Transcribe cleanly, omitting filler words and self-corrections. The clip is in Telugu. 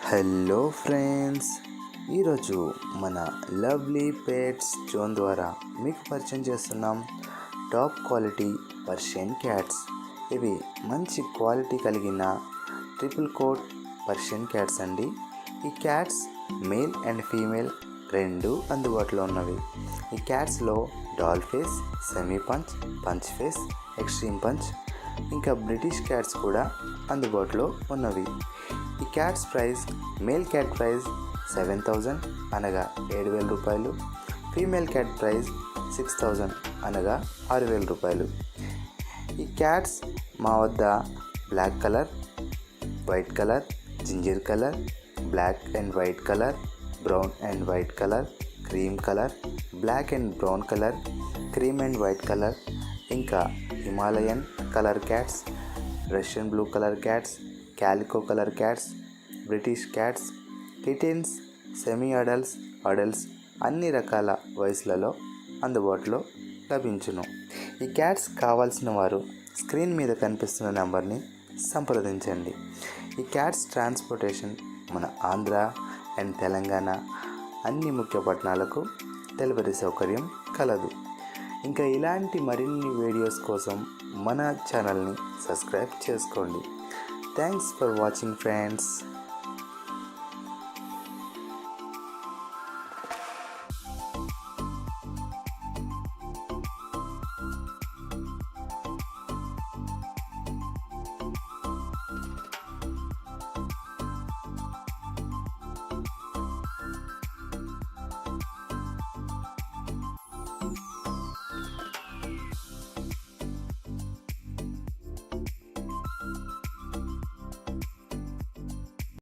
హలో ఫ్రెండ్స్, ఈరోజు మన లవ్లీ పెట్స్ జోన్ ద్వారా మీకు పరిచయం చేస్తున్నాం టాప్ క్వాలిటీ పర్షియన్ క్యాట్స్. ఇవి మంచి క్వాలిటీ కలిగిన ట్రిపుల్ కోట్ పర్షియన్ క్యాట్స్ అండి. ఈ క్యాట్స్ మేల్ అండ్ ఫీమేల్ రెండు అందుబాటులో ఉన్నవి. ఈ క్యాట్స్లో doll face, semi punch, punch face, extreme punch, ఇంకా బ్రిటిష్ క్యాట్స్ కూడా అందుబాటులో ఉన్నవి. ఈ cats price, male cat price 7,000 అనగా 7,000 రూపాయలు, ఫీమేల్ క్యాట్ ప్రైస్ 6,000 అనగా 6,000 రూపాయలు. ఈ క్యాట్స్ మా వద్ద black colour, white colour, ginger colour, black and white colour, brown and white colour, cream colour, black and brown colour, cream and white colour, ఇంకా Himalayan colour cats, Russian blue colour cats, calico colour cats, British cats, kittens, semi adults, adults అన్ని రకాల వయసులలో అందుబాటులో లభించును. ఈ క్యాట్స్ కావాల్సిన వారు స్క్రీన్ మీద కనిపిస్తున్న నెంబర్ని సంప్రదించండి. ఈ క్యాట్స్ ట్రాన్స్పోర్టేషన్ మన ఆంధ్ర అండ్ తెలంగాణ అన్ని ముఖ్య పట్టణాలకు డెలివరీ సౌకర్యం కలదు. ఇంకా ఇలాంటి మరిన్ని వీడియోస్ కోసం మన ఛానల్ని సబ్స్క్రైబ్ చేసుకోండి. Thanks for watching friends.